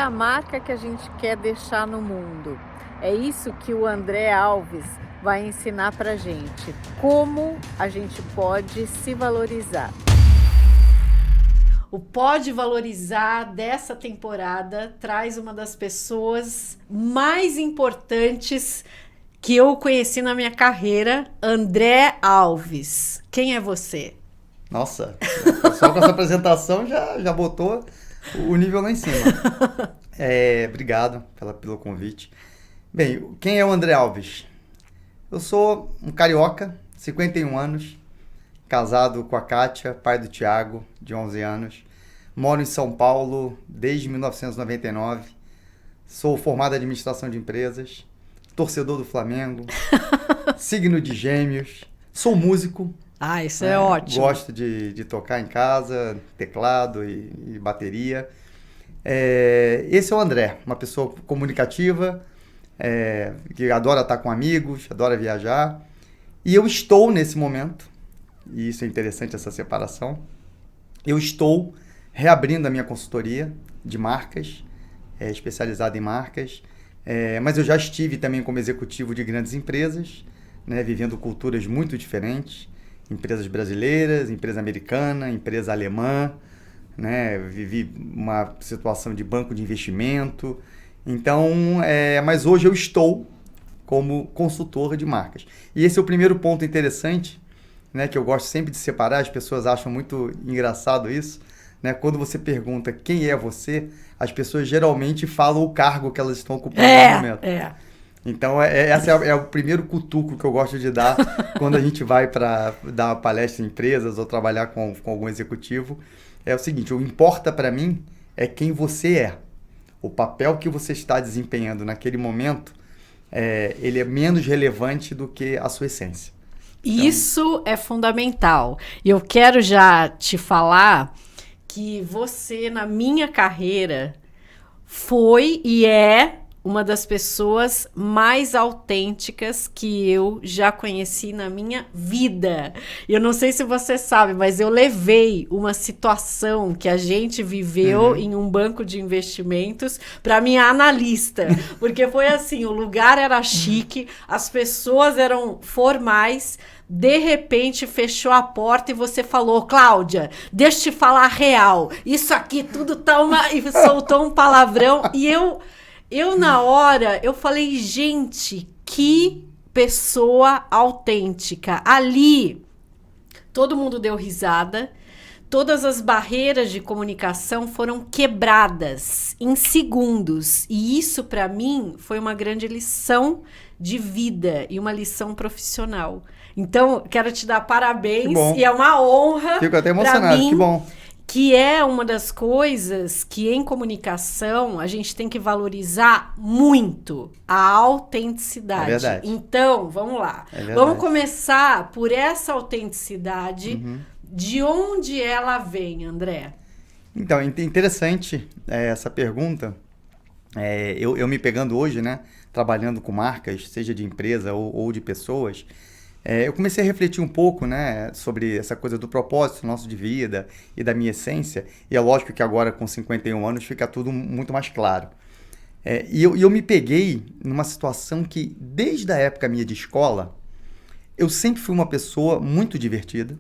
a marca que a gente quer deixar no mundo? É isso que o André Alves vai ensinar pra gente. Como a gente pode se valorizar. O Pode Valorizar dessa temporada traz uma das pessoas mais importantes que eu conheci na minha carreira, André Alves. Quem é você? Nossa, só com essa apresentação já botou o nível lá em cima. Obrigado pelo convite. Bem, quem é o André Alves? Eu sou um carioca, 51 anos, casado com a Kátia, pai do Thiago, de 11 anos. Moro em São Paulo desde 1999. Sou formado em administração de empresas, torcedor do Flamengo, signo de Gêmeos. Sou músico. Ah, isso é ótimo. Gosto de tocar em casa, teclado e bateria. Esse é o André, uma pessoa comunicativa, que adora estar com amigos, adora viajar. E eu estou nesse momento, e isso é interessante, essa separação, eu estou reabrindo a minha consultoria de marcas, especializada em marcas, mas eu já estive também como executivo de grandes empresas, né, vivendo culturas muito diferentes, empresas brasileiras, empresa americana, empresa alemã, né, vivi uma situação de banco de investimento. Então, mas hoje eu estou como consultor de marcas. E esse é o primeiro ponto interessante, né, que eu gosto sempre de separar, as pessoas acham muito engraçado isso, né? Quando você pergunta quem é você, as pessoas geralmente falam o cargo que elas estão ocupando no momento. Então, esse é o primeiro cutuco que eu gosto de dar quando a gente vai para dar uma palestra em empresas ou trabalhar com algum executivo. É o seguinte, o que importa para mim é quem você é. O papel que você está desempenhando naquele momento, ele é menos relevante do que a sua essência. Então, isso é fundamental. E eu quero já te falar que você, na minha carreira, foi e é uma das pessoas mais autênticas que eu já conheci na minha vida. Eu não sei se você sabe, mas eu levei uma situação que a gente viveu em um banco de investimentos para minha analista. Porque foi assim, o lugar era chique, as pessoas eram formais. De repente, fechou a porta e você falou, Cláudia, deixa eu te falar real. Isso aqui tudo tá uma... E soltou um palavrão. E eu, na hora, eu falei, gente, que pessoa autêntica. Ali, todo mundo deu risada. Todas as barreiras de comunicação foram quebradas em segundos. E isso, para mim, foi uma grande lição de vida e uma lição profissional. Então, quero te dar parabéns e é uma honra. Fico até emocionado, mim, que bom. Que é uma das coisas que em comunicação a gente tem que valorizar muito, a autenticidade. É verdade. Então, vamos lá. Vamos começar por essa autenticidade. De onde ela vem, André? Então, interessante essa pergunta. Eu me pegando hoje, né, trabalhando com marcas, seja de empresa ou de pessoas, eu comecei a refletir um pouco, né, sobre essa coisa do propósito nosso de vida e da minha essência. E é lógico que agora, com 51 anos, fica tudo muito mais claro. E eu me peguei numa situação que, desde a época minha de escola, eu sempre fui uma pessoa muito divertida.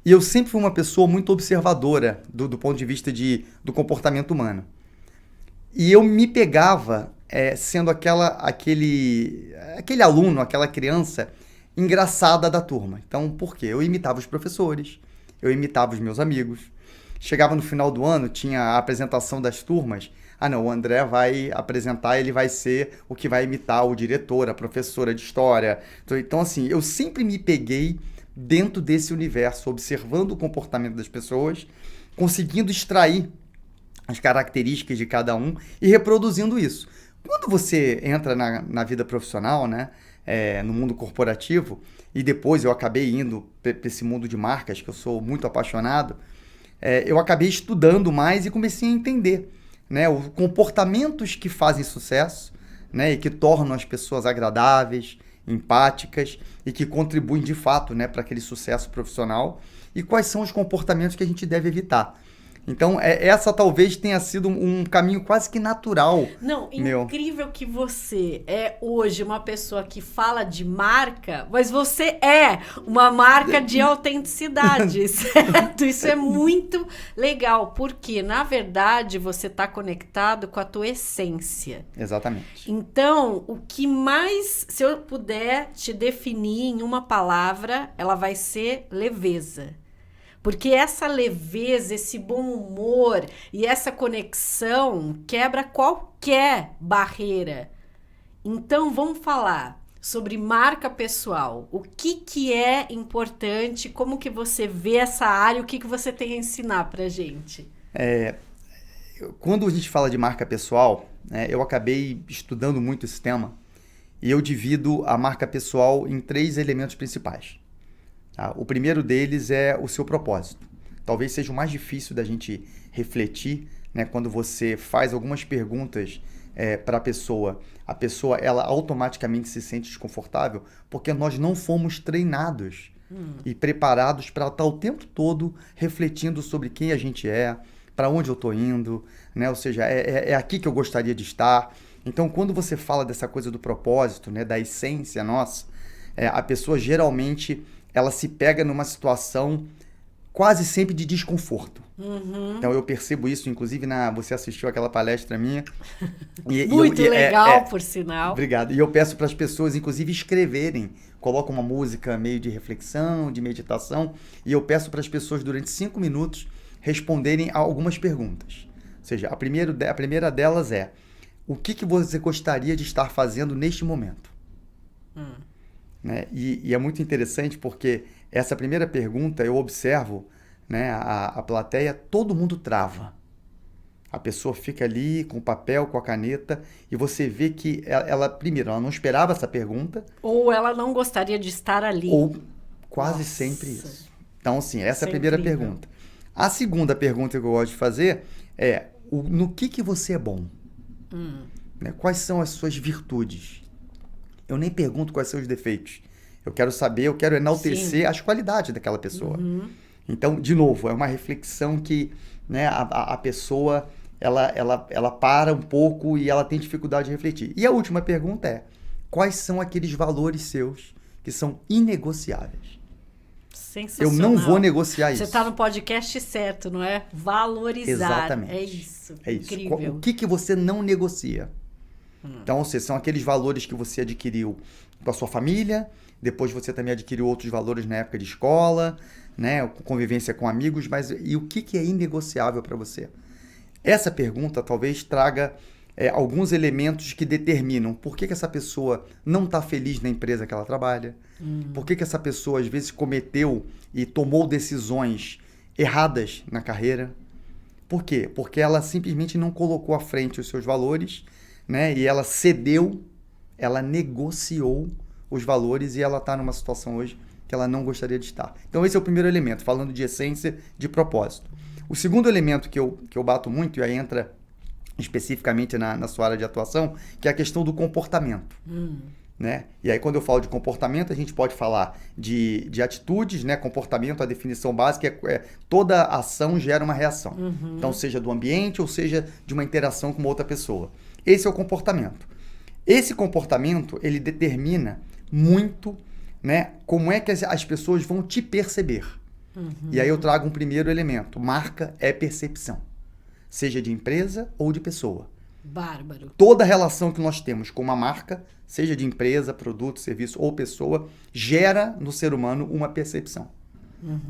E eu sempre fui uma pessoa muito observadora do ponto de vista do comportamento humano. E eu me pegava sendo aquele aluno, aquela criança engraçada da turma. Então, por quê? Eu imitava os professores, eu imitava os meus amigos. Chegava no final do ano, tinha a apresentação das turmas. Ah, não, o André vai apresentar, ele vai ser o que vai imitar o diretor, a professora de história. Então, assim, eu sempre me peguei dentro desse universo, observando o comportamento das pessoas, conseguindo extrair as características de cada um e reproduzindo isso. Quando você entra na vida profissional, né, no mundo corporativo, e depois eu acabei indo para esse mundo de marcas, que eu sou muito apaixonado, eu acabei estudando mais e comecei a entender, né, os comportamentos que fazem sucesso, né, e que tornam as pessoas agradáveis, empáticas e que contribuem de fato, né, para aquele sucesso profissional, e quais são os comportamentos que a gente deve evitar. Então, essa talvez tenha sido um caminho quase que natural. Não, meu. incrível que você é hoje uma pessoa que fala de marca, mas você é uma marca de autenticidade, certo? Isso é muito legal, porque, na verdade, você está conectado com a tua essência. Exatamente. Então, o que mais, se eu puder te definir em uma palavra, ela vai ser leveza. Porque essa leveza, esse bom humor e essa conexão quebra qualquer barreira. Então, vamos falar sobre marca pessoal. O que é importante, como que você vê essa área, o que você tem a ensinar pra gente? Quando a gente fala de marca pessoal, eu acabei estudando muito esse tema e eu divido a marca pessoal em 3 elementos principais. Tá? O primeiro deles é o seu propósito. Talvez seja o mais difícil da gente refletir, né? Quando você faz algumas perguntas para a pessoa ela automaticamente se sente desconfortável porque nós não fomos treinados e preparados para estar o tempo todo refletindo sobre quem a gente é, para onde eu estou indo, né? Ou seja, é aqui que eu gostaria de estar. Então, quando você fala dessa coisa do propósito, né? Da essência nossa, a pessoa geralmente ela se pega numa situação quase sempre de desconforto. Então, eu percebo isso, inclusive, você assistiu aquela palestra minha. Muito legal, por sinal. Obrigado. E eu peço para as pessoas, inclusive, escreverem. Coloco uma música meio de reflexão, de meditação, e eu peço para as pessoas, durante 5 minutos, responderem a algumas perguntas. Ou seja, a primeira delas é: o que você gostaria de estar fazendo neste momento? Né? E é muito interessante porque essa primeira pergunta eu observo, né, a plateia, todo mundo trava. A pessoa fica ali com o papel, com a caneta, e você vê que primeiro, ela não esperava essa pergunta. Ou ela não gostaria de estar ali. Ou quase sempre isso. Então, assim, essa é a primeira pergunta. A segunda pergunta que eu gosto de fazer é: no que você é bom? Né? Quais são as suas virtudes? Eu nem pergunto quais são os defeitos. Eu quero saber, eu quero enaltecer as qualidades daquela pessoa. Então, de novo, é uma reflexão que, né, a pessoa ela para um pouco e ela tem dificuldade de refletir. E a última pergunta é: quais são aqueles valores seus que são inegociáveis? Sensacional. Eu não vou negociar isso. Você está no podcast certo, não é? Valorizar. Exatamente. É isso. É isso. Incrível. O que você não negocia? Então, ou seja, são aqueles valores que você adquiriu com a sua família, depois você também adquiriu outros valores na época de escola, né, convivência com amigos, mas e o que é inegociável para você? Essa pergunta talvez traga alguns elementos que determinam por que essa pessoa não está feliz na empresa que ela trabalha, por que essa pessoa às vezes cometeu e tomou decisões erradas na carreira. Por quê? Porque ela simplesmente não colocou à frente os seus valores, né? E ela cedeu, ela negociou os valores e ela está numa situação hoje que ela não gostaria de estar. Então esse é o primeiro elemento, falando de essência, de propósito. O segundo elemento que eu bato muito, e aí entra especificamente na sua área de atuação, que é a questão do comportamento. Né? E aí quando eu falo de comportamento, a gente pode falar de atitudes, né? Comportamento, a definição básica toda ação gera uma reação. Então seja do ambiente ou seja de uma interação com uma outra pessoa. Esse é o comportamento. Esse comportamento, ele determina muito, né, como é que as pessoas vão te perceber. E aí eu trago um primeiro elemento. Marca é percepção. Seja de empresa ou de pessoa. Bárbaro. Toda relação que nós temos com uma marca, seja de empresa, produto, serviço ou pessoa, gera no ser humano uma percepção.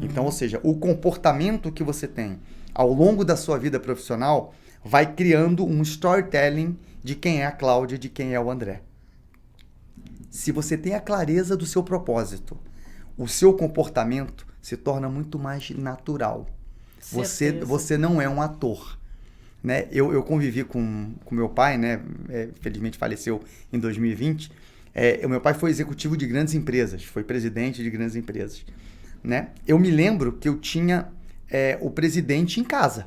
Então, ou seja, o comportamento que você tem ao longo da sua vida profissional vai criando um storytelling de quem é a Cláudia, de quem é o André. Se você tem a clareza do seu propósito, o seu comportamento se torna muito mais natural. Você não é um ator. Né? Eu convivi com meu pai, né? Felizmente faleceu em 2020. O meu pai foi executivo de grandes empresas, foi presidente de grandes empresas. Né? Eu me lembro que eu tinha o presidente em casa.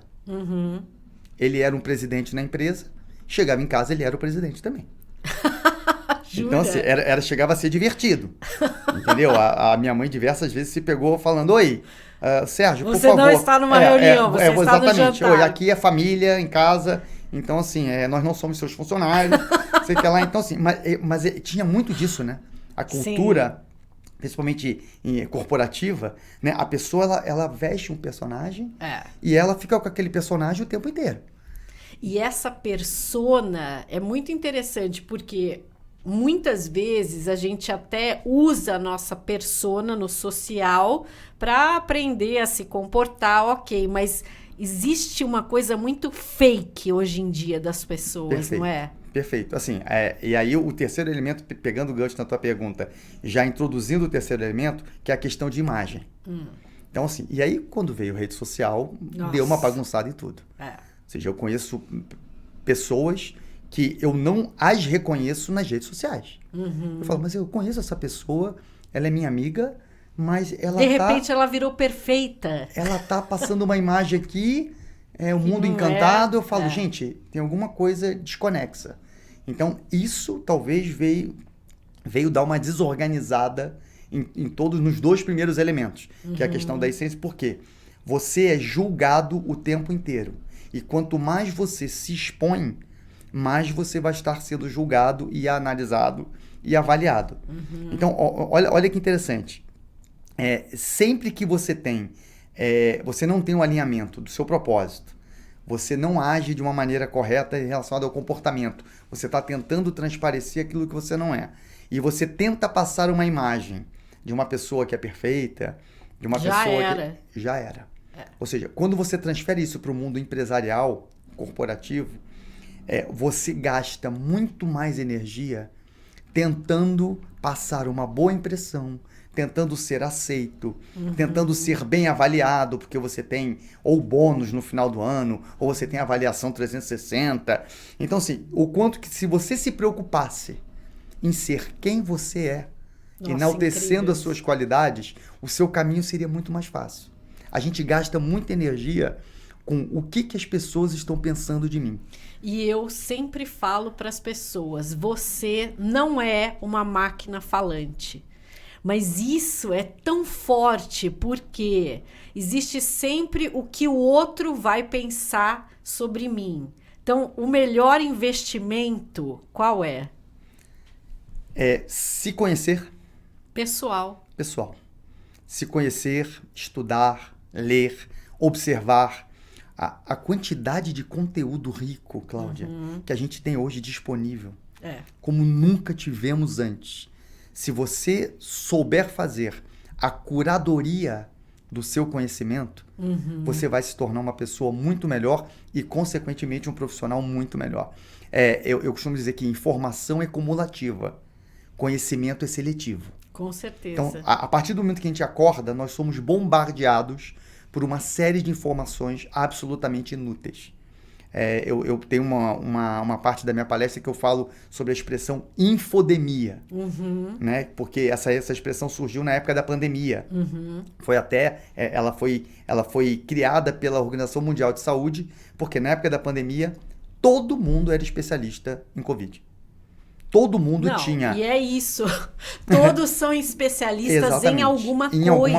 Ele era um presidente na empresa, chegava em casa, ele era o presidente também. Jura? Então, assim, chegava a ser divertido. Entendeu? A minha mãe diversas vezes se pegou falando, oi, Sérgio, por Você favor. não está numa reunião, você está no exatamente. jantar. Oi, aqui é família, em casa, então assim, nós não somos seus funcionários, sei que lá, então assim, mas tinha muito disso, né? A cultura, principalmente corporativa, né? A pessoa, ela veste um personagem e ela fica com aquele personagem o tempo inteiro. E essa persona é muito interessante, porque muitas vezes a gente até usa a nossa persona no social para aprender a se comportar, ok, mas existe uma coisa muito fake hoje em dia das pessoas, Perfeito. não é? Perfeito. Assim, e aí o terceiro elemento, pegando o gancho na tua pergunta, já introduzindo o terceiro elemento, que é a questão de imagem. Então, assim, e aí quando veio rede social, deu uma bagunçada em tudo. Ou seja, eu conheço pessoas que eu não as reconheço nas redes sociais. Eu falo, mas eu conheço essa pessoa, ela é minha amiga, mas ela de repente ela virou perfeita. Ela tá passando uma imagem aqui, o mundo encantado. Eu falo, gente, tem alguma coisa desconexa. Então, isso talvez veio dar uma desorganizada em todos, nos dois primeiros elementos, que é a questão da essência. Por quê? Você é julgado o tempo inteiro. E quanto mais você se expõe, mais você vai estar sendo julgado e analisado e avaliado. Então, olha que interessante. Sempre que você não tem um alinhamento do seu propósito, você não age de uma maneira correta em relação ao comportamento. Você está tentando transparecer aquilo que você não é. E você tenta passar uma imagem de uma pessoa que é perfeita, de uma pessoa que... Já era. Ou seja, quando você transfere isso para o mundo empresarial, corporativo, você gasta muito mais energia tentando passar uma boa impressão, tentando ser aceito, tentando ser bem avaliado, porque você tem ou bônus no final do ano, ou você tem avaliação 360. Então, assim, o quanto que se você se preocupasse em ser quem você é, enaltecendo as suas qualidades, o seu caminho seria muito mais fácil. A gente gasta muita energia com o que as pessoas estão pensando de mim. E eu sempre falo para as pessoas, você não é uma máquina falante. Mas isso é tão forte porque existe sempre o que o outro vai pensar sobre mim. Então, o melhor investimento, qual é? Se conhecer. Pessoal. Se conhecer, estudar, ler, observar. A quantidade de conteúdo rico, Cláudia, que a gente tem hoje disponível, como nunca tivemos antes. Se você souber fazer a curadoria do seu conhecimento, você vai se tornar uma pessoa muito melhor e, consequentemente, um profissional muito melhor. Eu costumo dizer que informação é cumulativa, conhecimento é seletivo. Com certeza. Então, a partir do momento que a gente acorda, nós somos bombardeados por uma série de informações absolutamente inúteis. Eu tenho uma parte da minha palestra que eu falo sobre a expressão infodemia, né? Porque essa expressão surgiu na época da pandemia. Foi até, ela foi criada pela Organização Mundial de Saúde, porque na época da pandemia todo mundo era especialista em Covid. Todo mundo tinha. E é isso. Todos são especialistas em alguma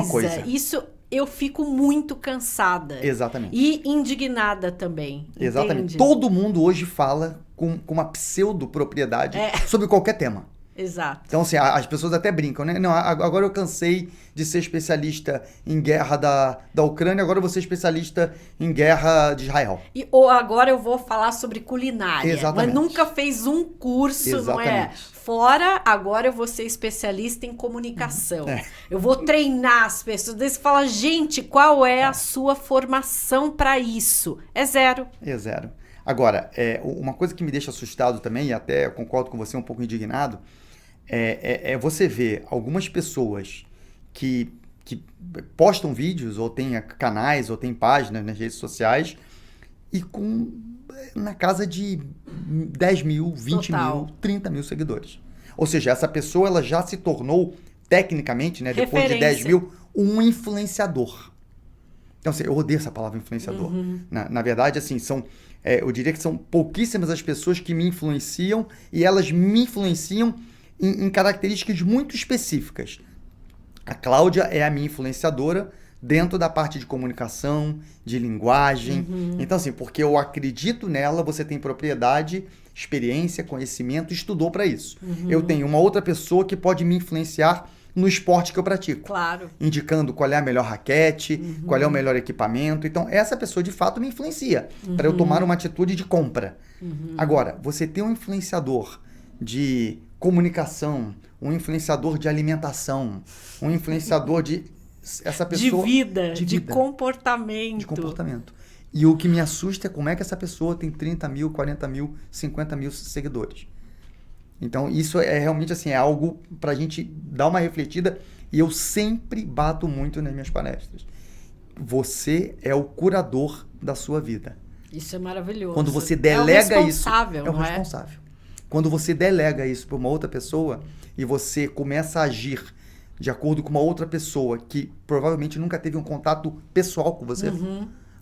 coisa. Isso eu fico muito cansada. Exatamente. E indignada também. Exatamente. Entende? Todo mundo hoje fala com uma pseudo-propriedade sobre qualquer tema. Exato. Então, assim, as pessoas até brincam, né? Não, agora eu cansei de ser especialista em guerra da Ucrânia, agora eu vou ser especialista em guerra de Israel. Ou agora eu vou falar sobre culinária. Exatamente. Mas nunca fez um curso, Exatamente. não é? Fora, agora eu vou ser especialista em comunicação. Eu vou treinar as pessoas. Daí você fala, gente, qual é a sua formação para isso? É zero. É zero. Agora, uma coisa que me deixa assustado também, e até eu concordo com você, um pouco indignado, é você ver algumas pessoas que postam vídeos, ou têm canais, ou têm páginas nas redes sociais, e na casa de 10 mil, 20 mil, 30 mil seguidores. Ou seja, essa pessoa ela já se tornou, tecnicamente, né, depois de 10 mil, um influenciador. Então, assim, eu odeio essa palavra influenciador. Na verdade, assim, eu diria que são pouquíssimas as pessoas que me influenciam, e elas me influenciam em características muito específicas. A Cláudia é a minha influenciadora dentro da parte de comunicação, de linguagem. Então, assim, porque eu acredito nela, você tem propriedade, experiência, conhecimento, estudou para isso. Eu tenho uma outra pessoa que pode me influenciar no esporte que eu pratico. Claro. Indicando qual é a melhor raquete, qual é o melhor equipamento. Então, essa pessoa, de fato, me influencia para eu tomar uma atitude de compra. Agora, você tem um influenciador de comunicação, um influenciador de alimentação, um influenciador de... essa pessoa, de vida, de comportamento. De comportamento. E o que me assusta é como é que essa pessoa tem 30 mil, 40 mil, 50 mil seguidores. Então, isso é realmente assim, é algo pra gente dar uma refletida. E eu sempre bato muito nas minhas palestras. Você é o curador da sua vida. Isso é maravilhoso. Quando você delega isso... É o responsável. Quando você delega isso para uma outra pessoa e você começa a agir de acordo com uma outra pessoa que provavelmente nunca teve um contato pessoal com você,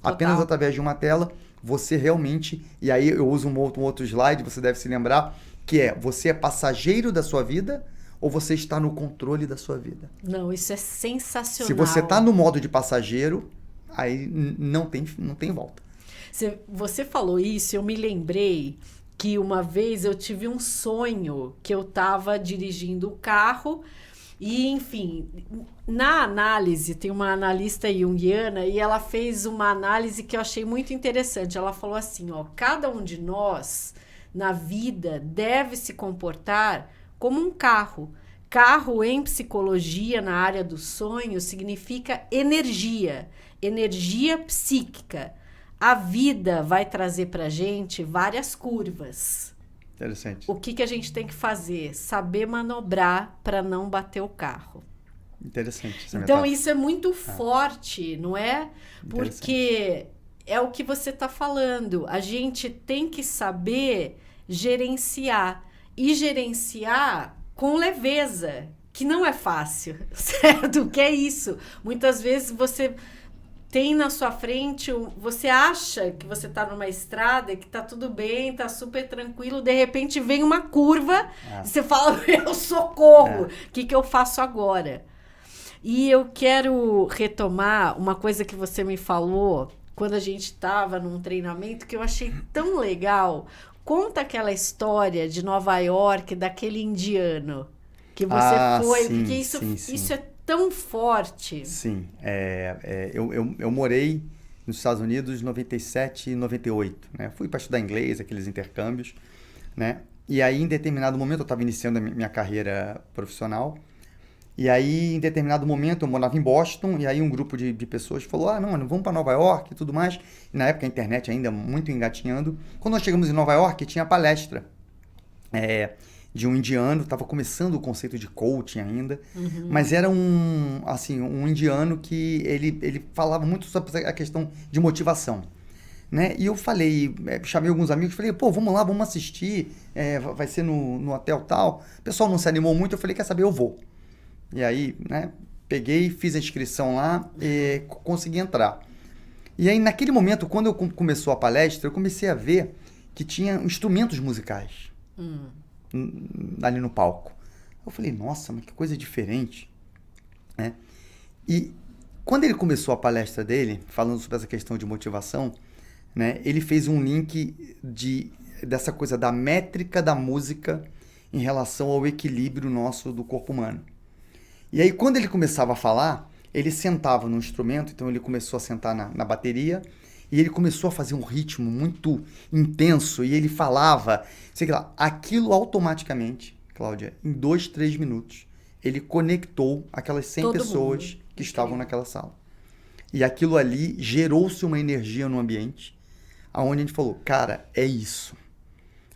apenas através de uma tela, você realmente... E aí eu uso um outro slide, você deve se lembrar, que é, você é passageiro da sua vida ou você está no controle da sua vida? Não, isso é sensacional. Se você está no modo de passageiro, aí não tem volta. Você falou isso, eu me lembrei que uma vez eu tive um sonho que eu estava dirigindo o carro e, enfim, na análise, tem uma analista junguiana e ela fez uma análise que eu achei muito interessante. Ela falou assim, ó, cada um de nós na vida deve se comportar como um carro. Carro em psicologia, na área do sonho, significa energia psíquica. A vida vai trazer pra gente várias curvas. Interessante. O que a gente tem que fazer? Saber manobrar para não bater o carro. Interessante. Então, isso é muito forte, não é? Porque é o que você está falando. A gente tem que saber gerenciar. E gerenciar com leveza, que não é fácil, certo? O que é isso? Muitas vezes você tem na sua frente, você acha que você está numa estrada, que está tudo bem, está super tranquilo, de repente vem uma curva, e você fala, meu socorro, o que eu faço agora? E eu quero retomar uma coisa que você me falou quando a gente estava num treinamento que eu achei tão legal. Conta aquela história de Nova York, daquele indiano que você foi, sim, porque isso é tão forte. Sim, eu morei nos Estados Unidos em 97 e 98, né? Fui para estudar inglês, aqueles intercâmbios, né? E aí, em determinado momento, eu estava iniciando a minha carreira profissional, e aí, em determinado momento, eu morava em Boston, e aí um grupo de pessoas falou, não, vamos para Nova York e tudo mais. E na época a internet ainda muito engatinhando. Quando nós chegamos em Nova York, tinha palestra de um indiano, estava começando o conceito de coaching ainda, mas era um indiano que ele falava muito sobre a questão de motivação. Né? E eu falei, chamei alguns amigos, falei, vamos lá, vamos assistir, vai ser no hotel tal. O pessoal não se animou muito, eu falei, quer saber, eu vou. E aí, né, peguei, fiz a inscrição lá e consegui entrar. E aí, naquele momento, quando começou a palestra, eu comecei a ver que tinha instrumentos musicais ali no palco. Eu falei, nossa, mas que coisa diferente. Né? E quando ele começou a palestra dele, falando sobre essa questão de motivação, né, ele fez um link dessa coisa da métrica da música em relação ao equilíbrio nosso do corpo humano. E aí, quando ele começava a falar, ele sentava no instrumento, então ele começou a sentar na bateria, e ele começou a fazer um ritmo muito intenso, e ele falava, sei lá, aquilo automaticamente, Cláudia, em 2, 3 minutos, ele conectou aquelas 100 pessoas que estavam naquela sala. E aquilo ali gerou-se uma energia no ambiente, onde a gente falou, cara, é isso.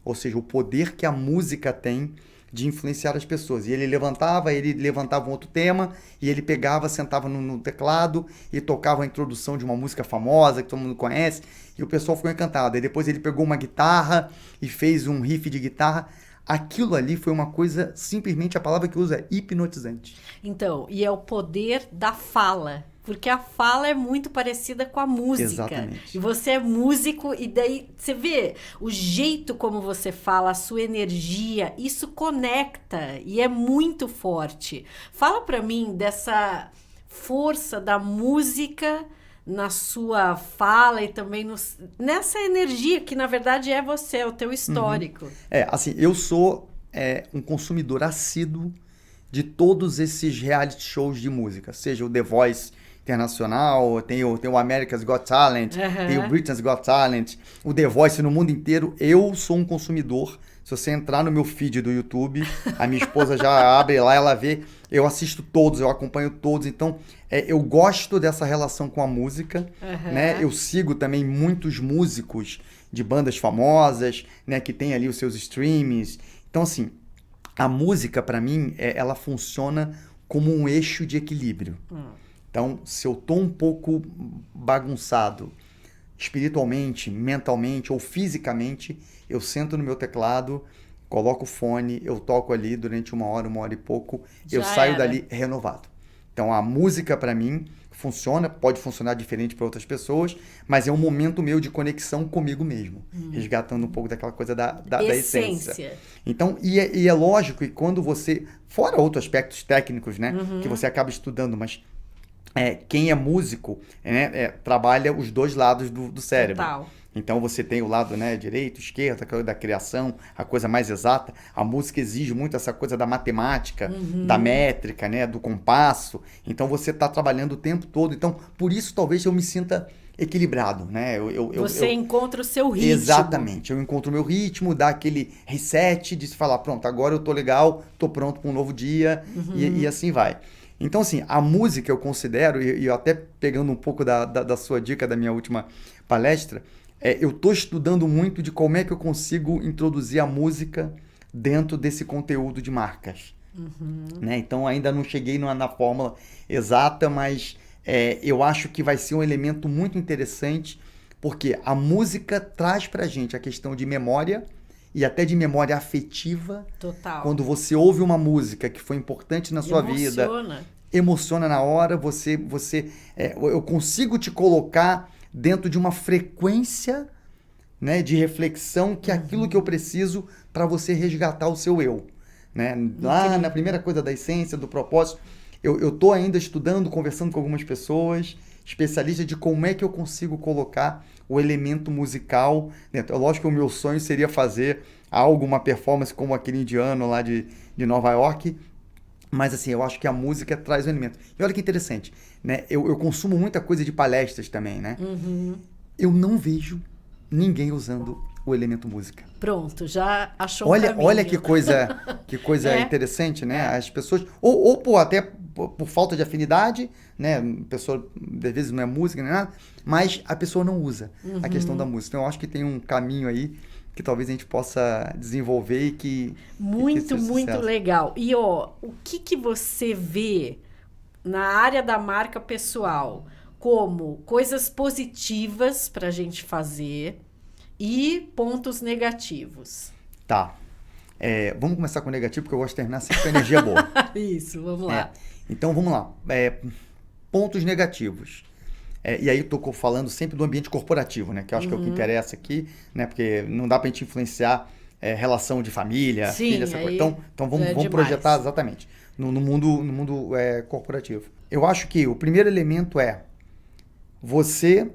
Ou seja, o poder que a música tem de influenciar as pessoas. E ele levantava um outro tema, e ele pegava, sentava no teclado e tocava a introdução de uma música famosa que todo mundo conhece, e o pessoal ficou encantado. E depois ele pegou uma guitarra e fez um riff de guitarra. Aquilo ali foi uma coisa, simplesmente a palavra que usa é hipnotizante. Então, e é o poder da fala. Porque a fala é muito parecida com a música. Exatamente. E você é músico, e daí você vê o jeito como você fala, a sua energia, isso conecta e é muito forte. Fala pra mim dessa força da música na sua fala e também nessa energia que na verdade é você, é o teu histórico. Assim, eu sou um consumidor assíduo de todos esses reality shows de música, seja o The Voice internacional, tem o America's Got Talent, tem o Britain's Got Talent, o The Voice no mundo inteiro. Eu sou um consumidor. Se você entrar no meu feed do YouTube, a minha esposa já abre lá, ela vê, eu assisto todos, eu acompanho todos, então eu gosto dessa relação com a música, né? Eu sigo também muitos músicos de bandas famosas, né, que tem ali os seus streams. Então, assim, a música, para mim, ela funciona como um eixo de equilíbrio. Então, se eu tô um pouco bagunçado espiritualmente, mentalmente ou fisicamente, eu sento no meu teclado, coloco o fone, eu toco ali durante 1 hora e pouco, eu saio dali renovado. Então, a música, para mim, funciona, pode funcionar diferente para outras pessoas, mas é um momento meu de conexão comigo mesmo, resgatando um pouco daquela coisa da essência. Então, e é lógico que quando você, fora outros aspectos técnicos, né, que você acaba estudando, mas quem é músico, né, trabalha os dois lados do cérebro. Total. Então você tem o lado, né, direito, esquerdo, aquela da criação, a coisa mais exata. A música exige muito essa coisa da matemática, da métrica, né, do compasso. Então você está trabalhando o tempo todo. Então, por isso talvez eu me sinta equilibrado, né? Você encontra o seu ritmo. Exatamente. Eu encontro o meu ritmo, dá aquele reset de se falar, pronto, agora eu tô legal, tô pronto para um novo dia e assim vai. Então, assim, a música eu considero, e eu até pegando um pouco da sua dica da minha última palestra, eu estou estudando muito de como é que eu consigo introduzir a música dentro desse conteúdo de marcas. Né? Então, ainda não cheguei na fórmula exata, mas eu acho que vai ser um elemento muito interessante, porque a música traz pra gente a questão de memória e até de memória afetiva. Total. Quando você ouve uma música que foi importante na sua vida, emociona na hora, eu consigo te colocar dentro de uma frequência, né, de reflexão, que é aquilo que eu preciso para você resgatar o seu eu. Né? Lá na primeira coisa da essência, do propósito, eu estou ainda estudando, conversando com algumas pessoas, especialistas, de como é que eu consigo colocar o elemento musical dentro. Lógico que o meu sonho seria fazer uma performance como aquele indiano lá de Nova York, mas assim, eu acho que a música traz um elemento. E olha que interessante, né? Eu consumo muita coisa de palestras também, né? Eu não vejo ninguém usando o elemento música. Pronto, já achou um caminho. Olha que coisa interessante, né? As pessoas, ou até por falta de afinidade, né? A pessoa, às vezes, não é música, nem nada, mas a pessoa não usa a questão da música. Então, eu acho que tem um caminho aí que talvez a gente possa desenvolver e que... Muito legal. E, o que você vê na área da marca pessoal como coisas positivas para a gente fazer e pontos negativos? Tá. Vamos começar com o negativo, porque eu gosto de terminar sempre com energia boa. Isso, vamos lá. Então, vamos lá. Pontos negativos. E aí eu tô falando sempre do ambiente corporativo, né? Que eu acho que é o que interessa aqui, né? Porque não dá pra gente influenciar relação de família, filha, essa coisa. Então vamos projetar exatamente no mundo corporativo. Eu acho que o primeiro elemento é você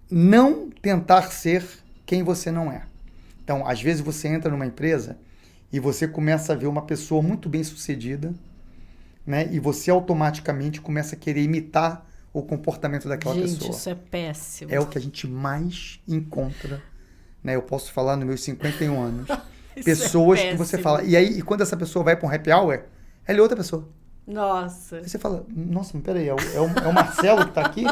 não tentar ser quem você não é. Então, às vezes você entra numa empresa e você começa a ver uma pessoa muito bem sucedida, né? E você automaticamente começa a querer imitar o comportamento daquela pessoa. Gente, isso é péssimo. É o que a gente mais encontra, né? Eu posso falar nos meus 51 anos. Pessoas que você fala... E quando essa pessoa vai para um happy hour, ela é outra pessoa. Nossa. Aí você fala, nossa, mas peraí, é o Marcelo que tá aqui?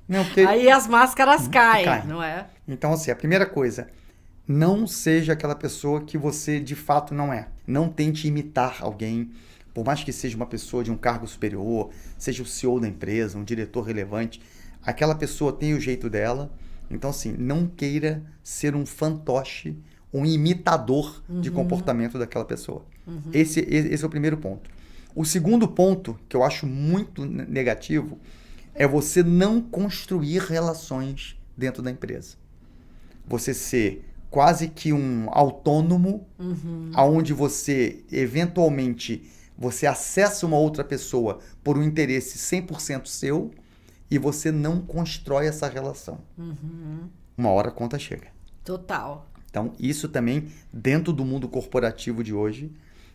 Não, porque... Aí as máscaras caem, não é? Então, assim, a primeira coisa, não seja aquela pessoa que você de fato não é. Não tente imitar alguém, por mais que seja uma pessoa de um cargo superior, seja o CEO da empresa, um diretor relevante, aquela pessoa tem o jeito dela. Então, assim, não queira ser um fantoche, um imitador de comportamento daquela pessoa. Esse é o primeiro ponto. O segundo ponto, que eu acho muito negativo, é você não construir relações dentro da empresa. Você ser quase que um autônomo, onde você, eventualmente, você acessa uma outra pessoa por um interesse 100% seu e você não constrói essa relação. Uma hora a conta chega. Total. Então, isso também, dentro do mundo corporativo de hoje,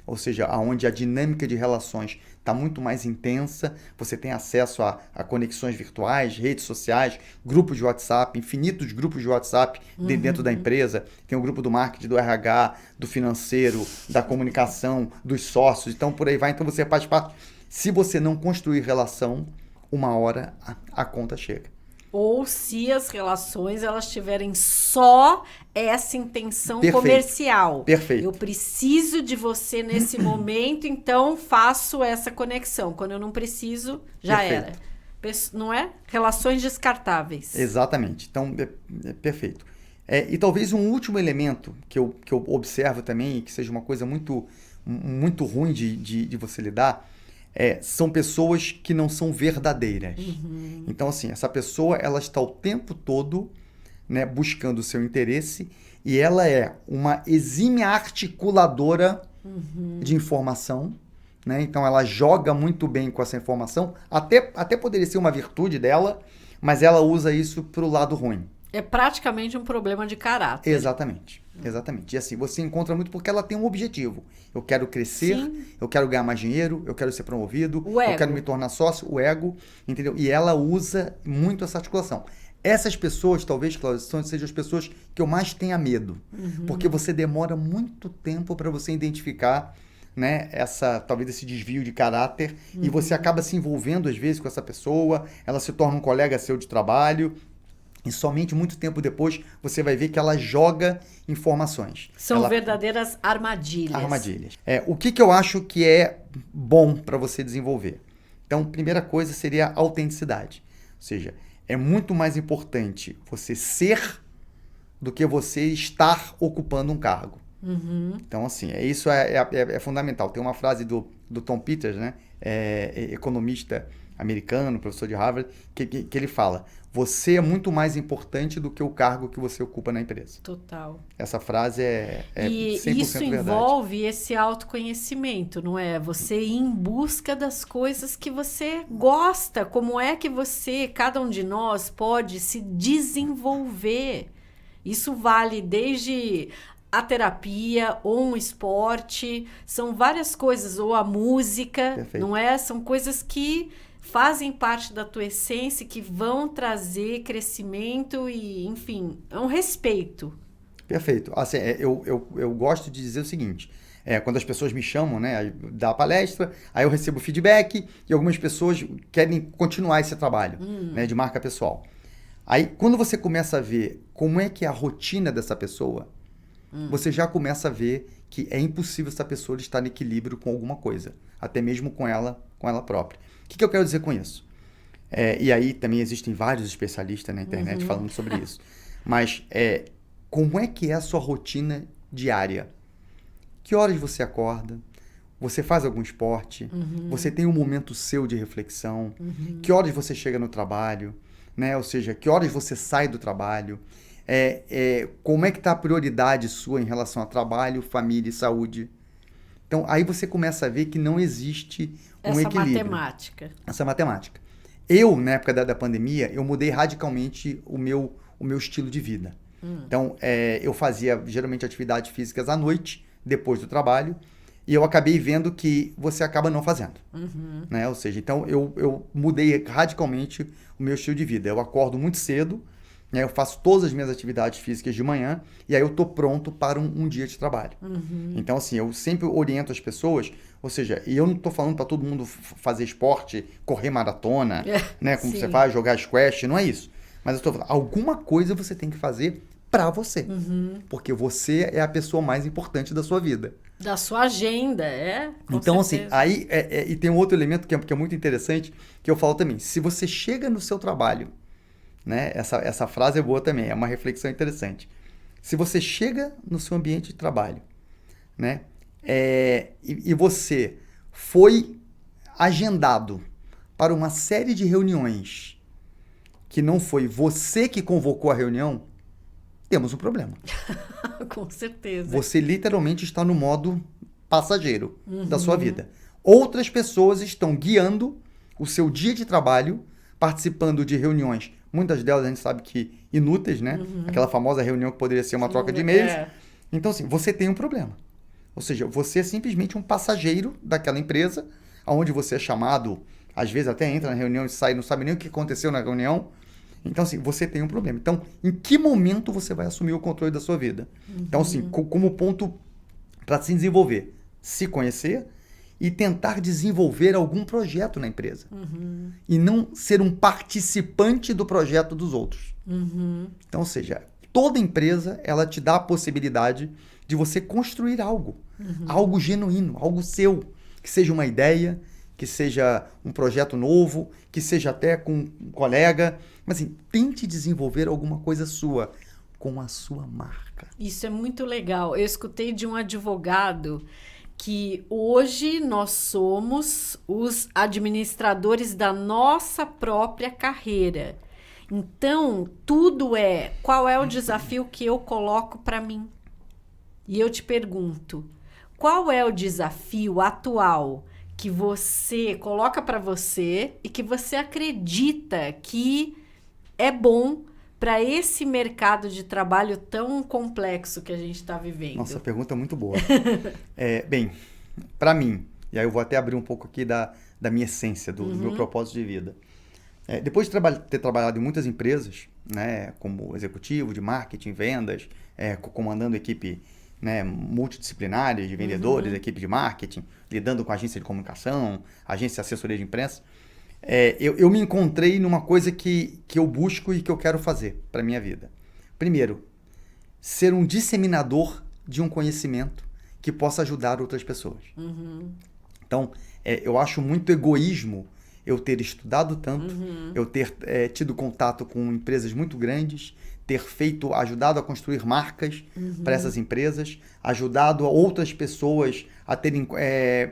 ou seja, onde a dinâmica de relações está muito mais intensa, você tem acesso a conexões virtuais, redes sociais, grupos de WhatsApp, infinitos grupos de WhatsApp dentro da empresa. Tem o grupo do marketing, do RH, do financeiro, da comunicação, dos sócios, então por aí vai. Então você faz parte. Se você não construir relação, uma hora a conta chega. Ou se as relações elas tiverem só essa intenção comercial. Perfeito. Eu preciso de você nesse momento, então faço essa conexão. Quando eu não preciso, já era. Não é? Relações descartáveis. Exatamente. Então, perfeito. E talvez um último elemento que eu observo também, que seja uma coisa muito, muito ruim de você lidar, são pessoas que não são verdadeiras. Então, assim, essa pessoa ela está o tempo todo, né, buscando o seu interesse e ela é uma exímia articuladora de informação, né? Então, ela joga muito bem com essa informação. Até poderia ser uma virtude dela, mas ela usa isso para o lado ruim. É praticamente um problema de caráter. Exatamente. E assim, você encontra muito porque ela tem um objetivo. Eu quero crescer, eu quero ganhar mais dinheiro, eu quero ser promovido, eu quero me tornar sócio, o ego, entendeu? E ela usa muito essa articulação. Essas pessoas, talvez, Cláudia, sejam as pessoas que eu mais tenha medo. Porque você demora muito tempo para você identificar, né, talvez esse desvio de caráter e você acaba se envolvendo às vezes com essa pessoa, ela se torna um colega seu de trabalho. E somente muito tempo depois você vai ver que ela joga informações. São verdadeiras armadilhas. Armadilhas. O que eu acho que é bom para você desenvolver? Então, primeira coisa seria a autenticidade. Ou seja, é muito mais importante você ser do que você estar ocupando um cargo. Então, assim, isso é fundamental. Tem uma frase do Tom Peters, né? Economista americano, professor de Harvard, que ele fala: você é muito mais importante do que o cargo que você ocupa na empresa. Total. Essa frase é 100% verdade. E isso envolve esse autoconhecimento, não é? Você ir em busca das coisas que você gosta. Como é que cada um de nós, pode se desenvolver? Isso vale desde a terapia, ou um esporte, são várias coisas, ou a música, Perfeito. Não é? São coisas que fazem parte da tua essência, que vão trazer crescimento e, enfim, é um respeito. Perfeito. Assim, eu gosto de dizer o seguinte, quando as pessoas me chamam, né, da palestra, aí eu recebo feedback e algumas pessoas querem continuar esse trabalho, né, de marca pessoal. Aí, quando você começa a ver como é que é a rotina dessa pessoa, você já começa a ver que é impossível essa pessoa estar em equilíbrio com alguma coisa, até mesmo com ela própria. O que eu quero dizer com isso? E aí também existem vários especialistas na internet falando sobre isso. Mas como é que é a sua rotina diária? Que horas você acorda? Você faz algum esporte? Você tem um momento seu de reflexão? Que horas você chega no trabalho? Né? Ou seja, que horas você sai do trabalho? Como é que está a prioridade sua em relação a trabalho, família e saúde? Então, aí você começa a ver que não existe um equilíbrio. Essa matemática. Eu, na época da pandemia, eu mudei radicalmente o meu estilo de vida. Então, eu fazia geralmente atividades físicas à noite, depois do trabalho, e eu acabei vendo que você acaba não fazendo. Né? Ou seja, então eu mudei radicalmente o meu estilo de vida. Eu acordo muito cedo, né? Eu faço todas as minhas atividades físicas de manhã, e aí eu tô pronto para um dia de trabalho. Então, assim, eu sempre oriento as pessoas, ou seja, e eu não tô falando para todo mundo fazer esporte, correr maratona, né? Como você faz, jogar squash, não é isso. Mas eu tô falando, alguma coisa você tem que fazer para você. Porque você é a pessoa mais importante da sua vida. Da sua agenda, Então, certeza. Assim, aí e tem um outro elemento que é muito interessante, que eu falo também. Se você chega no seu trabalho, né? Essa frase é boa também, é uma reflexão interessante. Se você chega no seu ambiente de trabalho, né? E você foi agendado para uma série de reuniões que não foi você que convocou a reunião, temos um problema. Com certeza. Você literalmente está no modo passageiro da sua vida. Outras pessoas estão guiando o seu dia de trabalho, participando de reuniões, muitas delas a gente sabe que inúteis, né? Aquela famosa reunião que poderia ser uma troca de e-mails. Então, assim, você tem um problema. Ou seja, você é simplesmente um passageiro daquela empresa, onde você é chamado, às vezes até entra na reunião e sai, não sabe nem o que aconteceu na reunião. Então, assim, você tem um problema. Então, em que momento você vai assumir o controle da sua vida? Então, assim, como ponto para se desenvolver, se conhecer e tentar desenvolver algum projeto na empresa. E não ser um participante do projeto dos outros. Então, ou seja, toda empresa, ela te dá a possibilidade de você construir algo. Algo genuíno, algo seu. Que seja uma ideia, que seja um projeto novo, que seja até com um colega. Mas assim, tente desenvolver alguma coisa sua, com a sua marca. Isso é muito legal. Eu escutei de um advogado que hoje nós somos os administradores da nossa própria carreira. Então, tudo qual é o desafio que eu coloco para mim? E eu te pergunto, qual é o desafio atual que você coloca para você e que você acredita que é bom para esse mercado de trabalho tão complexo que a gente está vivendo? Nossa, pergunta muito boa. Bem, para mim, e aí eu vou até abrir um pouco aqui da minha essência, do meu propósito de vida. Depois de ter trabalhado em muitas empresas, né, como executivo de marketing, vendas, comandando equipe, né, multidisciplinária de vendedores, equipe de marketing, lidando com agência de comunicação, agência de assessoria de imprensa, eu me encontrei numa coisa que eu busco e que eu quero fazer para a minha vida. Primeiro, ser um disseminador de um conhecimento que possa ajudar outras pessoas. Então, eu acho muito egoísmo eu ter estudado tanto, eu ter tido contato com empresas muito grandes, ter ajudado a construir marcas para essas empresas, ajudado a outras pessoas a terem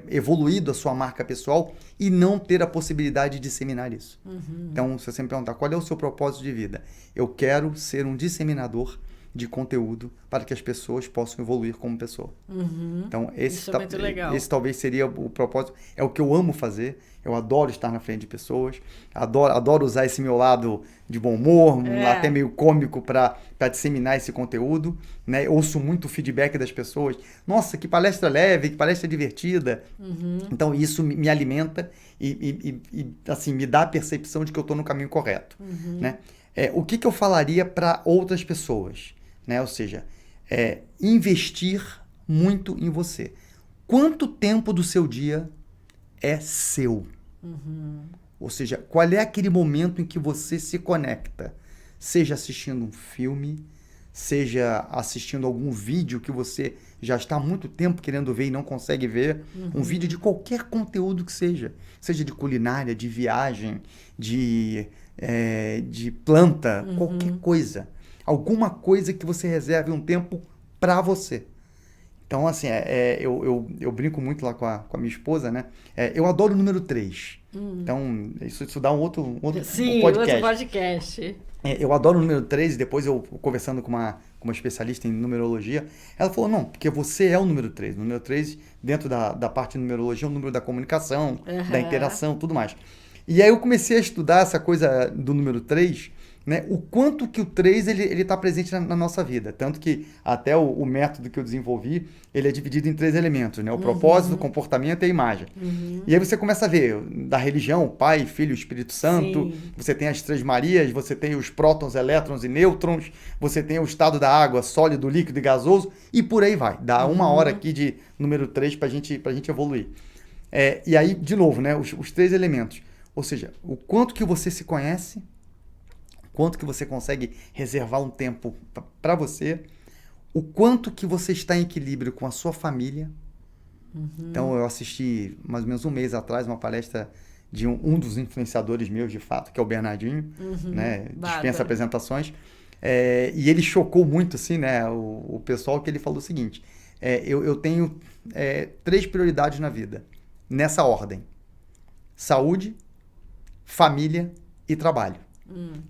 evoluído a sua marca pessoal e não ter a possibilidade de disseminar isso. Então, se você me perguntar qual é o seu propósito de vida, eu quero ser um disseminador de conteúdo para que as pessoas possam evoluir como pessoa. Então, isso é muito legal. Esse talvez seria o propósito. É o que eu amo fazer. Eu adoro estar na frente de pessoas. Adoro usar esse meu lado de bom humor, até meio cômico, para disseminar esse conteúdo. Né? Ouço muito o feedback das pessoas. Nossa, que palestra leve, que palestra divertida. Então, isso me alimenta e assim, me dá a percepção de que eu estou no caminho correto. Né? O que eu falaria para outras pessoas? Né? Ou seja, investir muito em você. Quanto tempo do seu dia é seu? Ou seja, qual é aquele momento em que você se conecta? Seja assistindo um filme, seja assistindo algum vídeo que você já está há muito tempo querendo ver e não consegue ver, um vídeo de qualquer conteúdo que seja de culinária, de viagem, de planta, qualquer coisa. Alguma coisa que você reserve um tempo para você. Então, assim, eu brinco muito lá com a minha esposa, né? Eu adoro o número 3. Então, isso dá um outro Sim, podcast. outro podcast. Eu adoro o número 3 e depois eu conversando com uma especialista em numerologia, ela falou, não, porque você é o número 3. O número 3, dentro da parte de numerologia, é o número da comunicação, da interação, tudo mais. E aí eu comecei a estudar essa coisa do número 3, né? O quanto que o 3 ele está presente na nossa vida. Tanto que até o método que eu desenvolvi, ele é dividido em 3 elementos, né? O propósito, o comportamento e a imagem. E aí você começa a ver da religião, Pai, Filho, Espírito Santo, você tem as 3 Marias, você tem os prótons, elétrons e nêutrons, você tem o estado da água, sólido, líquido e gasoso, e por aí vai. Dá uma hora aqui de número 3 pra gente evoluir. E aí, de novo, né? Os 3 elementos. Ou seja, o quanto que você se conhece, quanto que você consegue reservar um tempo para você, o quanto que você está em equilíbrio com a sua família. Então, eu assisti mais ou menos um mês atrás uma palestra de um dos influenciadores meus, de fato, que é o Bernardinho, né? Dispensa apresentações. E ele chocou muito, assim, né? O pessoal, que ele falou o seguinte, eu tenho 3 prioridades na vida, nessa ordem. saúde, família e trabalho.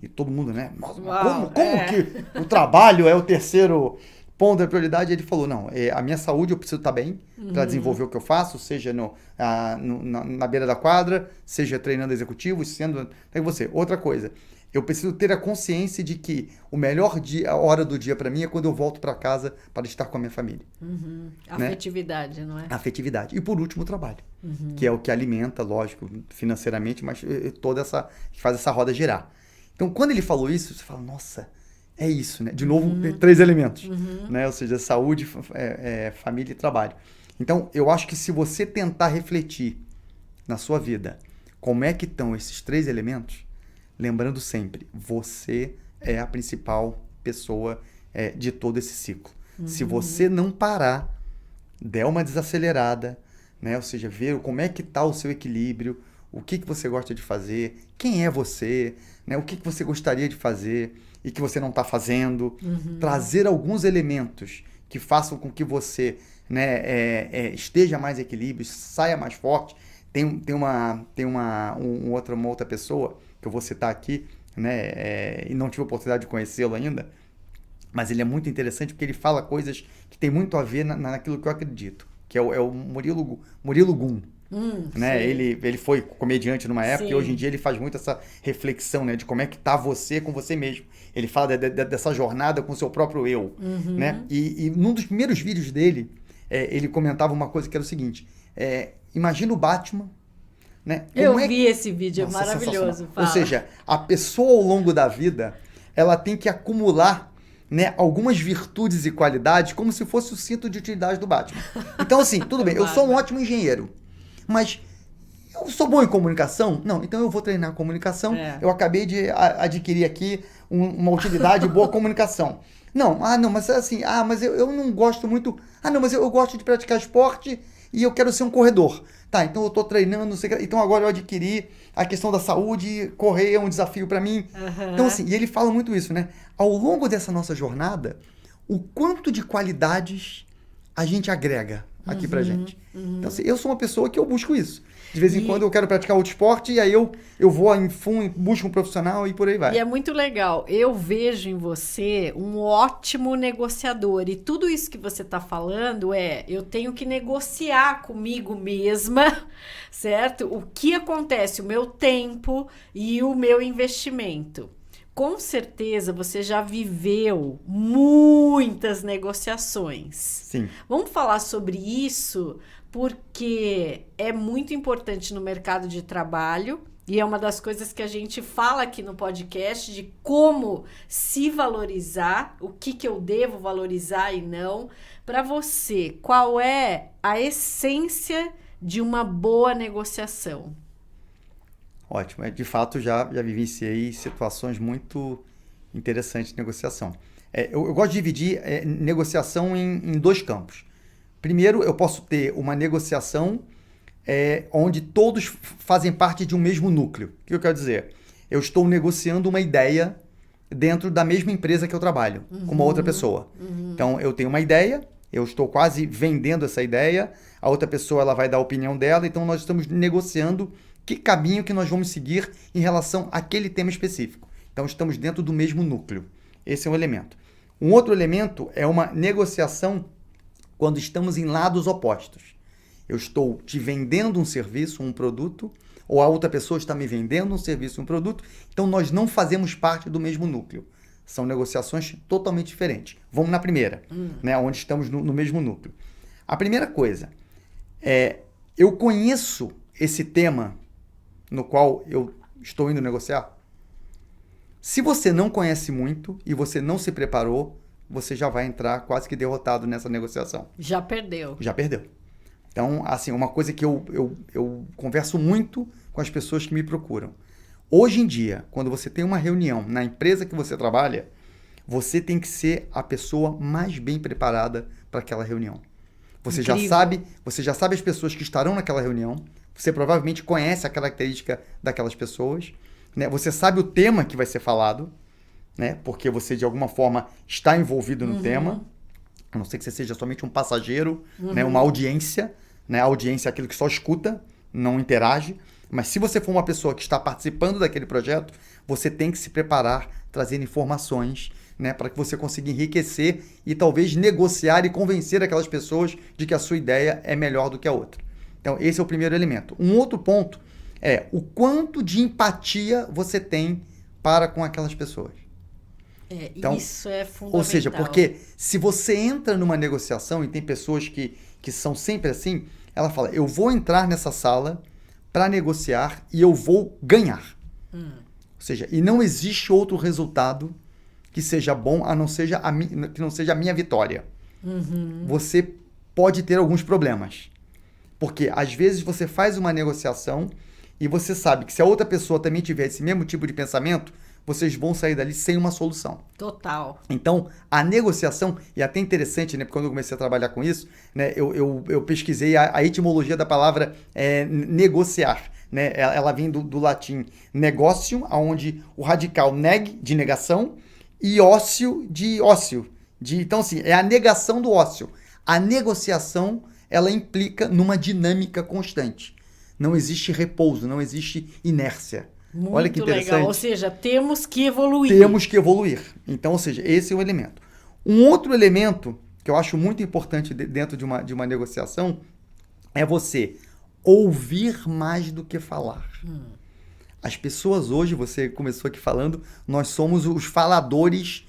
E todo mundo, né? Nossa, como que o trabalho é o terceiro ponto da prioridade? Ele falou, não, a minha saúde eu preciso estar bem para desenvolver o que eu faço, seja na beira da quadra, seja treinando executivos, sendo... você. Outra coisa, eu preciso ter a consciência de que o melhor dia, a hora do dia para mim é quando eu volto para casa para estar com a minha família. Afetividade, não é? Afetividade. E por último, o trabalho, que é o que alimenta, lógico, financeiramente, mas que faz essa roda girar. Então, quando ele falou isso, você fala, nossa, é isso, né? De novo, 3 elementos, né? Ou seja, saúde, família e trabalho. Então, eu acho que se você tentar refletir na sua vida como é que estão esses 3 elementos, lembrando sempre, você é a principal pessoa de todo esse ciclo. Se você não parar, der uma desacelerada, né? Ou seja, ver como é que está o seu equilíbrio, o que você gosta de fazer, quem é você, né? O que você gostaria de fazer e que você não está fazendo, trazer alguns elementos que façam com que você, né, esteja mais em equilíbrio, saia mais forte. Tem uma outra pessoa que eu vou citar aqui, né, e não tive a oportunidade de conhecê-lo ainda, mas ele é muito interessante porque ele fala coisas que tem muito a ver naquilo que eu acredito, que é o Murilo Gun. Né? Ele foi comediante numa época, sim, e hoje em dia ele faz muito essa reflexão, né, de como é que tá você com você mesmo. Ele fala dessa jornada com o seu próprio eu. Né? E num dos primeiros vídeos dele, ele comentava uma coisa que era o seguinte, imagina o Batman, né? Eu vi esse vídeo, nossa, é maravilhoso. Ou seja, a pessoa ao longo da vida, ela tem que acumular, né, algumas virtudes e qualidades como se fosse o cinto de utilidade do Batman. Então assim, tudo bem, eu sou um ótimo engenheiro, mas eu sou bom em comunicação? Não, então eu vou treinar comunicação. Eu acabei de adquirir aqui uma utilidade boa comunicação. Não, mas assim, mas eu não gosto muito... não, mas eu gosto de praticar esporte e eu quero ser um corredor. Tá, então eu tô treinando, não sei, então agora eu adquiri a questão da saúde, correr é um desafio para mim. Então assim, e ele fala muito isso, né? Ao longo dessa nossa jornada, o quanto de qualidades a gente agrega aqui pra gente. Então assim, eu sou uma pessoa que eu busco isso. De vez em quando eu quero praticar outro esporte e aí eu vou em fundo, busco um profissional e por aí vai. E é muito legal. Eu vejo em você um ótimo negociador. E tudo isso que você está falando eu tenho que negociar comigo mesma, certo? O que acontece, o meu tempo e o meu investimento. Com certeza você já viveu muitas negociações. Sim. Vamos falar sobre isso, porque é muito importante no mercado de trabalho e é uma das coisas que a gente fala aqui no podcast de como se valorizar, o que eu devo valorizar e não. Para você, qual é a essência de uma boa negociação? Ótimo. De fato, já vivenciei situações muito interessantes de negociação. Eu gosto de dividir negociação em 2 campos. Primeiro, eu posso ter uma negociação onde todos fazem parte de um mesmo núcleo. O que eu quero dizer? Eu estou negociando uma ideia dentro da mesma empresa que eu trabalho, com uma outra pessoa. Então, eu tenho uma ideia, eu estou quase vendendo essa ideia, a outra pessoa ela vai dar a opinião dela, então nós estamos negociando que caminho que nós vamos seguir em relação àquele tema específico. Então, estamos dentro do mesmo núcleo. Esse é um elemento. Um outro elemento é uma negociação quando estamos em lados opostos. Eu estou te vendendo um serviço, um produto, ou a outra pessoa está me vendendo um serviço, um produto, então nós não fazemos parte do mesmo núcleo. São negociações totalmente diferentes. Vamos na primeira, né, onde estamos no mesmo núcleo. A primeira coisa eu conheço esse tema no qual eu estou indo negociar? Se você não conhece muito e você não se preparou, você já vai entrar quase que derrotado nessa negociação. Já perdeu. Já perdeu. Então, assim, uma coisa que eu converso muito com as pessoas que me procuram. Hoje em dia, quando você tem uma reunião na empresa que você trabalha, você tem que ser a pessoa mais bem preparada para aquela reunião. Você já sabe as pessoas que estarão naquela reunião, você provavelmente conhece a característica daquelas pessoas, né? Você sabe o tema que vai ser falado, né? Porque você, de alguma forma, está envolvido no tema, a não ser que você seja somente um passageiro, né? Uma audiência, né? A audiência é aquilo que só escuta, não interage, Mas se você for uma pessoa que está participando daquele projeto, você tem que se preparar, trazendo informações, né, para que você consiga enriquecer e talvez negociar e convencer aquelas pessoas de que a sua ideia é melhor do que a outra. Então, esse é o primeiro elemento. Um outro ponto é o quanto de empatia você tem para com aquelas pessoas. Então, isso é fundamental. Ou seja, porque se você entra numa negociação, e tem pessoas que são sempre assim, ela fala, eu vou entrar nessa sala para negociar e eu vou ganhar. Ou seja, e não existe outro resultado que seja bom, que não seja a minha vitória. Você pode ter alguns problemas. Porque às vezes você faz uma negociação e você sabe que se a outra pessoa também tiver esse mesmo tipo de pensamento, vocês vão sair dali sem uma solução. Total. Então, a negociação, e até interessante, né, porque quando eu comecei a trabalhar com isso, né, eu pesquisei a etimologia da palavra negociar. Né? Ela vem do latim negócio, onde o radical neg, de negação, e ócio, de ócio. Então, assim, é a negação do ócio. A negociação, ela implica numa dinâmica constante. Não existe repouso, não existe inércia. Muito Olha que interessante. legal. Ou seja, temos que evoluir. Temos que evoluir. Então, ou seja, esse é o elemento. Um outro elemento que eu acho muito importante dentro de uma negociação é você ouvir mais do que falar. As pessoas hoje, você começou aqui falando, nós somos os faladores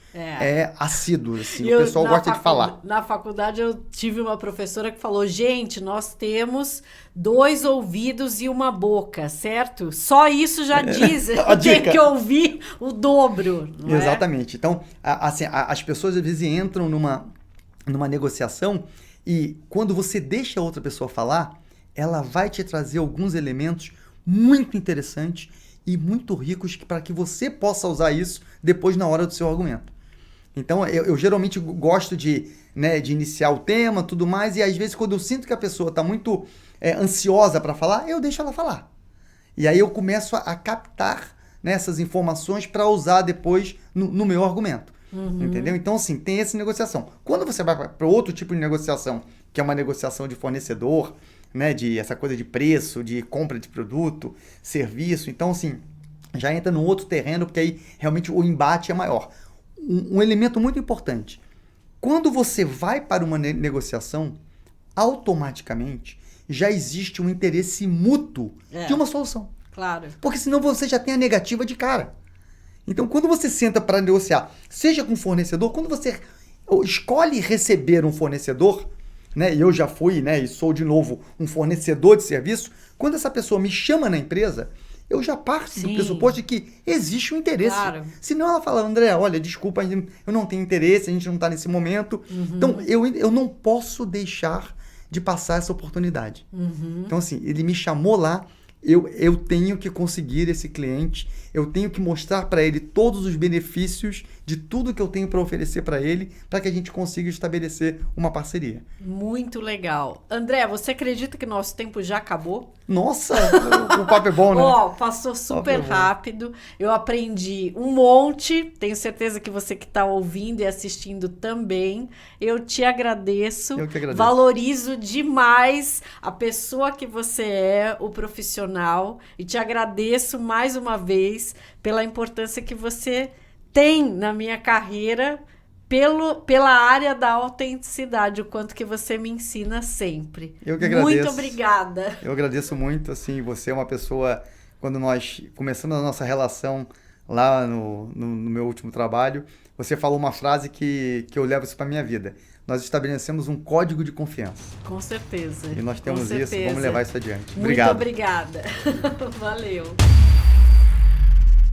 assíduos. Assim, o pessoal gosta de falar. Na faculdade eu tive uma professora que falou, gente, nós temos 2 ouvidos e uma boca, certo? Só isso já diz, tem que ouvir o dobro. Não Exatamente. Então, assim, as pessoas às vezes entram numa negociação e quando você deixa a outra pessoa falar, ela vai te trazer alguns elementos muito interessantes e muito ricos para que você possa usar isso depois na hora do seu argumento. Então, eu geralmente gosto de iniciar o tema, tudo mais, e às vezes quando eu sinto que a pessoa está muito ansiosa para falar, eu deixo ela falar. E aí eu começo a captar essas informações para usar depois no meu argumento. Entendeu? Então, assim, tem essa negociação. Quando você vai para outro tipo de negociação, que é uma negociação de fornecedor, né, de essa coisa de preço, de compra de produto, serviço, então, assim, já entra num outro terreno, porque aí realmente o embate é maior. Um elemento muito importante. Quando você vai para uma negociação, automaticamente já existe um interesse mútuo de uma solução. Claro. Porque senão você já tem a negativa de cara. Então, quando você senta para negociar, seja com um fornecedor, quando você escolhe receber um fornecedor, né, e eu já fui, né, e sou de novo um fornecedor de serviço, quando essa pessoa me chama na empresa, eu já parto do pressuposto de que existe um interesse. Claro. Senão ela fala, André, olha, desculpa, eu não tenho interesse, a gente não está nesse momento. Então, eu não posso deixar de passar essa oportunidade. Então, assim, ele me chamou lá, eu tenho que conseguir esse cliente, eu tenho que mostrar para ele todos os benefícios de tudo que eu tenho para oferecer para ele, para que a gente consiga estabelecer uma parceria. Muito legal. André, você acredita que nosso tempo já acabou? Nossa, o papo é bom, né? Passou super rápido. Eu aprendi um monte. Tenho certeza que você que está ouvindo e assistindo também. Eu te agradeço. Eu que agradeço. Valorizo demais a pessoa que você é, o profissional. E te agradeço mais uma vez pela importância que você tem na minha carreira pela área da autenticidade, o quanto que você me ensina sempre. Eu que agradeço. Muito obrigada. Eu agradeço muito, assim, você é uma pessoa, quando nós começamos a nossa relação lá no meu último trabalho, você falou uma frase que eu levo isso para minha vida. Nós estabelecemos um código de confiança. Com certeza. E nós temos isso, vamos levar isso adiante. Muito Obrigado. obrigada. Valeu.